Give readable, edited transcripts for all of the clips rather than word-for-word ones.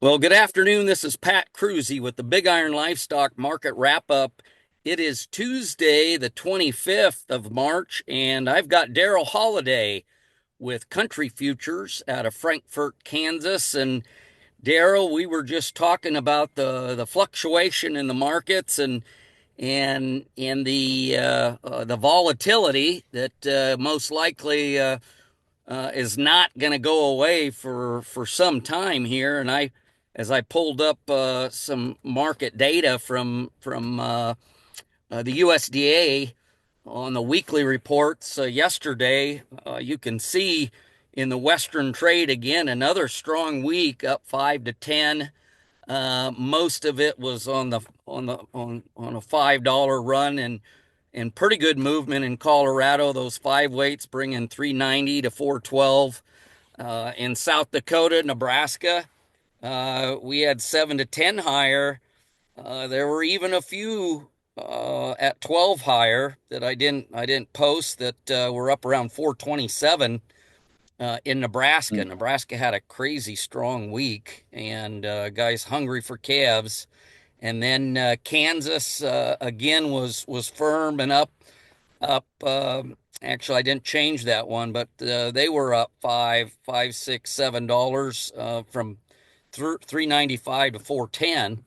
Well, good afternoon. This is Pat Cruzy with the BigIron Livestock Market Wrap-Up. It is Tuesday, the 25th of March, and I've got Daryl Holiday with Country Futures out of Frankfort, Kansas. And Daryl, we were just talking about the fluctuation in the markets and the volatility that most likely is not going to go away for some time here. And as I pulled up some market data from the USDA on the weekly reports yesterday, you can see in the Western trade again another strong week, up 5 to 10. Most of it was on a $5 run and pretty good movement in Colorado. Those five weights bringing 390 to 412. In South Dakota, Nebraska, we had 7 to 10 higher. There were even a few at 12 higher that I didn't post that were up around 427 in Nebraska. Mm. Nebraska had a crazy strong week, and guys hungry for calves. And then Kansas again was firm and up. Actually, I didn't change that one, but they were up five, six, $7 from 395 to 410.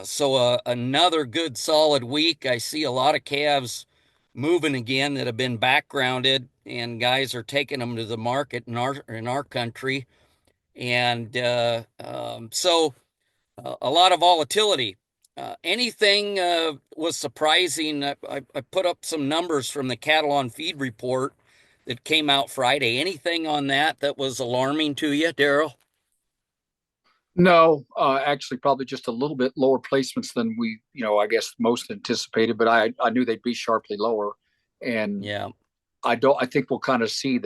So another good solid week. I see a lot of calves moving again that have been backgrounded, and guys are taking them to the market in our country, and so a lot of volatility. Anything was surprising. I put up some numbers from the cattle on feed report that came out Friday. Anything on that was alarming to you, Daryl? No, actually, probably just a little bit lower placements than I guess most anticipated. But I knew they'd be sharply lower, and Yeah, I think we'll kind of see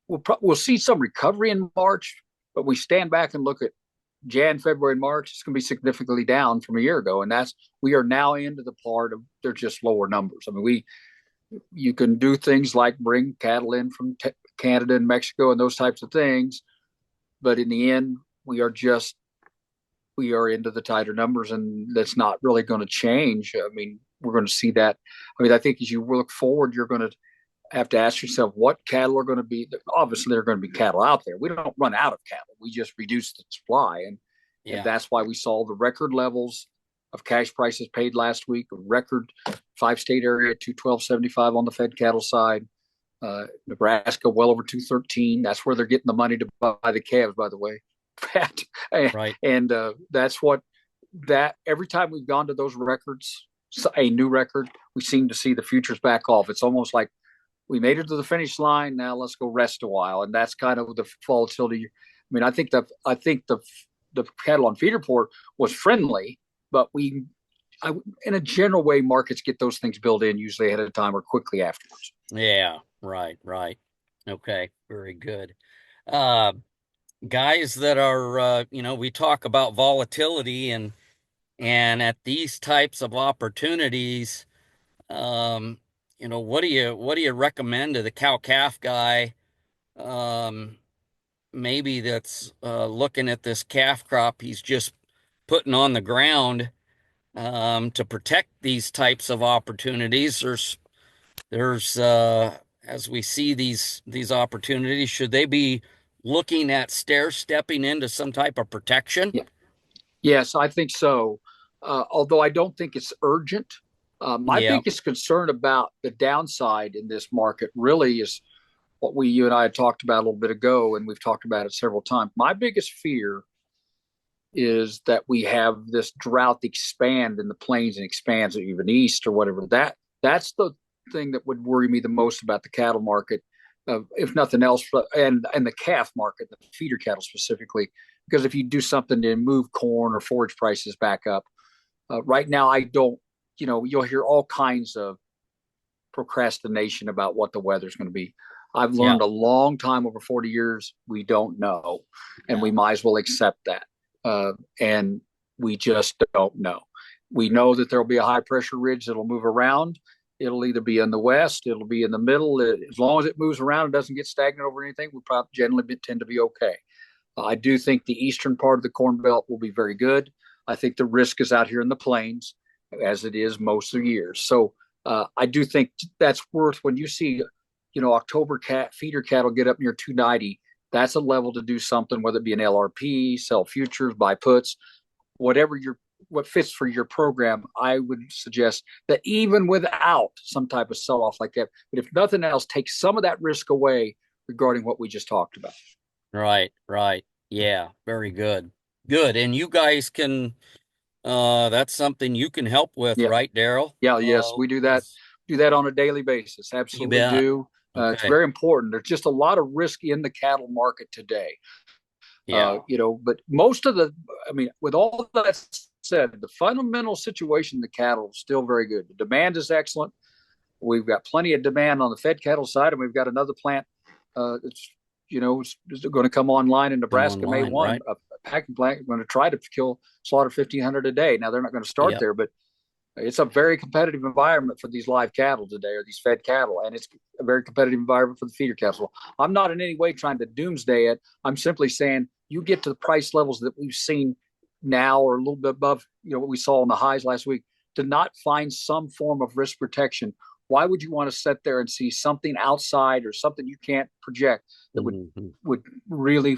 we'll see some recovery in March. But we stand back and look at Jan, February, and March. It's going to be significantly down from a year ago, and we are now into the part of they're just lower numbers. I mean, you can do things like bring cattle in from Canada and Mexico and those types of things, but in the end, we are into the tighter numbers, and that's not really going to change. I mean, we're going to see that. I mean, I think as you look forward, you're going to have to ask yourself what cattle are going to be. Obviously, there are going to be cattle out there. We don't run out of cattle. We just reduce the supply, and yeah, that's why we saw the record levels of cash prices paid last week. A record 5 state area 212.75 on the fed cattle side. Nebraska well over 213. That's where they're getting the money to buy the calves, by the way. Pat. right. And that's what that every time we've gone to those records, a new record, we seem to see the futures back off. It's almost like we made it to the finish line. Now let's go rest a while, and that's kind of the volatility. I mean, I think the cattle on feed report was friendly, but in a general way, markets get those things built in usually ahead of time or quickly afterwards. Yeah, right, right. Okay, very good. Uh, Guys that are, we talk about volatility and at these types of opportunities, um, what do you recommend to the cow calf guy? Um, Maybe that's looking at this calf crop he's just putting on the ground to protect these types of opportunities. There's as we see these opportunities, should they be looking at stair stepping into some type of protection? Yeah. Yes, I think so. Although I don't think it's urgent. My Yeah, biggest concern about the downside in this market really is what you and I had talked about a little bit ago, and we've talked about it several times. My biggest fear is that we have this drought expand in the plains and expands even east or whatever. That's the thing that would worry me the most about the cattle market, if nothing else, and the calf market, the feeder cattle specifically. Because if you do something to move corn or forage prices back up, right now I don't. You'll hear all kinds of procrastination about what the weather's going to be. I've yeah, learned a long time over 40 years, we don't know, and we yeah, might as well accept that. And we just don't know. We know that there'll be a high pressure ridge that'll move around. It'll either be in the west, it'll be in the middle. As long as it moves around and doesn't get stagnant over anything, we probably generally tend to be okay. I do think the eastern part of the Corn Belt will be very good. I think the risk is out here in the plains, as it is most of the years. So I do think that's worth when you see, October feeder cattle get up near 290. That's a level to do something, whether it be an LRP, sell futures, buy puts, whatever what fits for your program. I would suggest that even without some type of sell off like that, but if nothing else, take some of that risk away regarding what we just talked about. Right, right. Yeah, very good. Good. And you guys can that's something you can help with, Yeah. right, Daryl? Yeah, yes, we do that. Is Do that on a daily basis. you Absolutely bet. do. It's Okay. very important. There's just a lot of risk in the cattle market today. Yeah. But most of the, I mean, with all that said, the fundamental situation in the cattle is still very good. The demand is excellent. We've got plenty of demand on the fed cattle side, and we've got another plant that's, is going to come online in Come Nebraska May online, 1, right? a packing plant going to try to slaughter 1,500 a day. Now, they're not going to start Yep. there, but it's a very competitive environment for these live cattle today, or these fed cattle, and it's a very competitive environment for the feeder cattle. I'm not in any way trying to doomsday it. I'm simply saying you get to the price levels that we've seen now, or a little bit above, what we saw on the highs last week, to not find some form of risk protection. Why would you want to sit there and see something outside or something you can't project that would Hmm. would really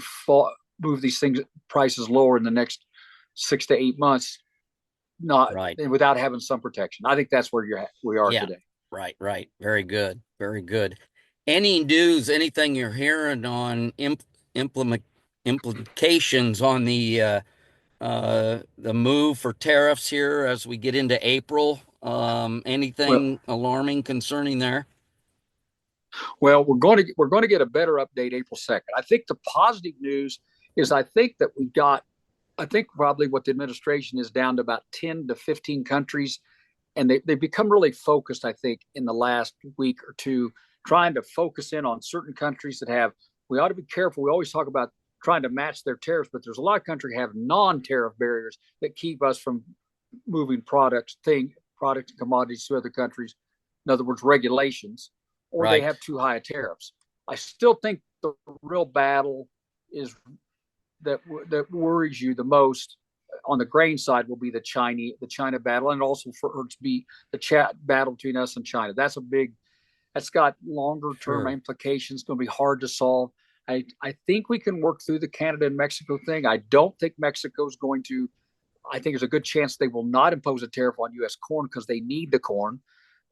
move these things prices lower in the next 6 to 8 months, not Right. without having some protection? I think that's where we are Yeah. today. Right, right. Very good. Very good. Any news, anything you're hearing on implement implications on the move for tariffs here as we get into April? Well, Anything alarming concerning there? well, we're going to get a better update April 2nd. I think the positive news is I think that we got. I think probably what the administration is down to about 10 to 15 countries, and they've become really focused, I think, in the last week or two, trying to focus in on certain countries that have. We ought to be careful. We always talk about trying to match their tariffs, but there's a lot of countries have non-tariff barriers that keep us from moving products and commodities to other countries. In other words, regulations, or they Right. have too high tariffs. I still think the real battle is that worries you the most on the grain side will be the China battle, and also for it to be the chat battle between us and China. That's got longer term Sure. implications. Going to be hard to solve. I think we can work through the Canada and Mexico thing. I don't think Mexico's going to. I think there's a good chance they will not impose a tariff on U.S. corn because they need the corn.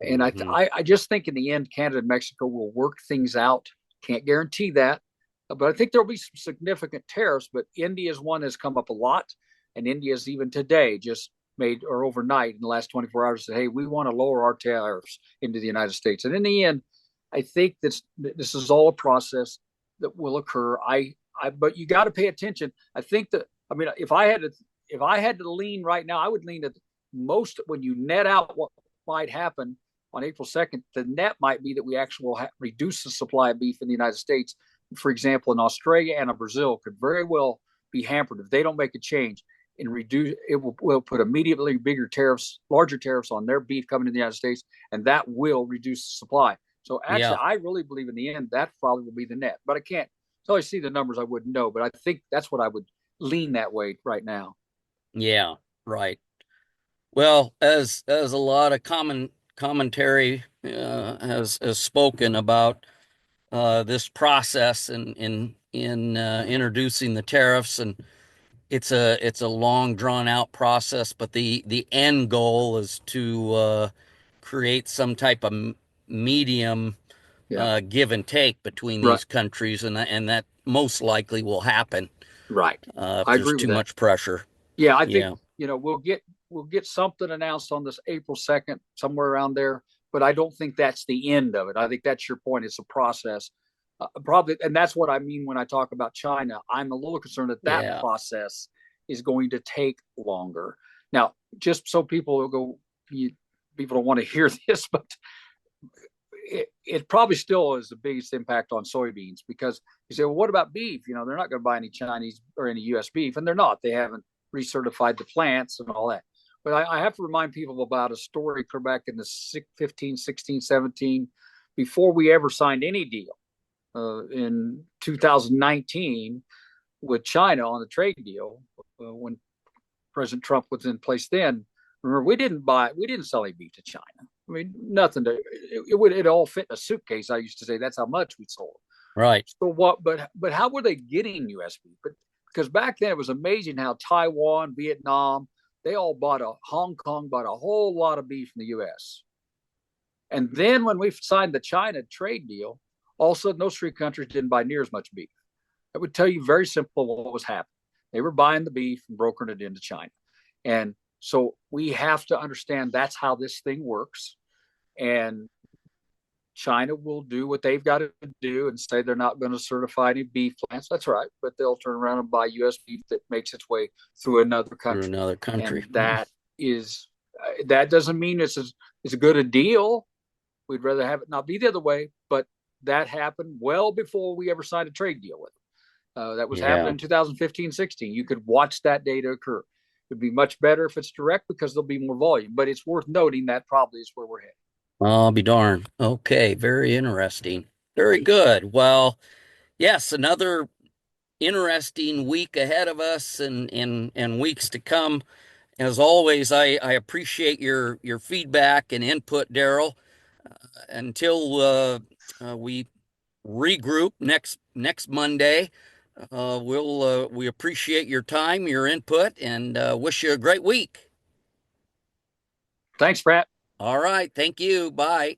And Hmm. I just think in the end, Canada and Mexico will work things out. Can't guarantee that, but I think there'll be some significant tariffs. But India's one has come up a lot, and India's even today just made, or overnight in the last 24 hours, said, "Hey, we want to lower our tariffs into the United States." And in the end, I think this is all a process that will occur. But you got to pay attention. I think that, I mean, if I had to lean right now, I would lean that most, when you net out what might happen on April 2nd, the net might be that we actually will reduce the supply of beef in the United States. For example, in Australia and in Brazil could very well be hampered if they don't make a change and reduce. It will put immediately larger tariffs on their beef coming to the United States, and that will reduce the supply. So actually, Yeah. I really believe in the end that probably will be the net, but I can't until I see the numbers. I wouldn't know, but I think that's what I would lean that way right now. Yeah. Right. Well, as a lot of commentary has spoken about this process in introducing the tariffs, and it's a long drawn out process, but the end goal is to create some type of medium Yeah, give and take between right, these countries, and that most likely will happen right. if I there's agree with too that. much pressure. Yeah, I think Yeah. we'll get something announced on this April 2nd, somewhere around there. But I don't think that's the end of it. I think that's your point. It's a process, probably, and that's what I mean when I talk about China. I'm a little concerned that that Yeah. process is going to take longer. Now, just so people will go, people don't want to hear this, but it probably still is the biggest impact on soybeans, because you say, well, what about beef? They're not going to buy any Chinese or any U.S. beef, and they're not. They haven't recertified the plants and all that. But I have to remind people about a story clear back in the 15, 16, 17, before we ever signed any deal in 2019. with China on the trade deal when President Trump was in place then. Remember, we didn't sell any beef to China. I mean, nothing to it all fit in a suitcase. I used to say that's how much we sold. Right. So what? But how were they getting U.S. beef? But because back then it was amazing how Taiwan, Vietnam, they all bought Hong Kong bought a whole lot of beef from the U.S. And then when we signed the China trade deal, all of a sudden those three countries didn't buy near as much beef. That would tell you very simple what was happening. They were buying the beef and brokering it into China. And so we have to understand that's how this thing works. And China will do what they've got to do and say they're not going to certify any beef plants. That's right. But they'll turn around and buy U.S. beef that makes its way through another Through country. another country. And that doesn't mean it's as good a deal. We'd rather have it not be the other way. But that happened well before we ever signed a trade deal with them. That was Yeah. happening in 2015-16. You could watch that data occur. It'd be much better if it's direct because there'll be more volume. But it's worth noting that probably is where we're headed. I'll be darned. Okay, very interesting. Very good. Well, yes, another interesting week ahead of us and weeks to come. As always, I appreciate your feedback and input, Daryl. Until we regroup next Monday, we appreciate your time, your input, and wish you a great week. Thanks, Pratt. All right, thank you. Bye.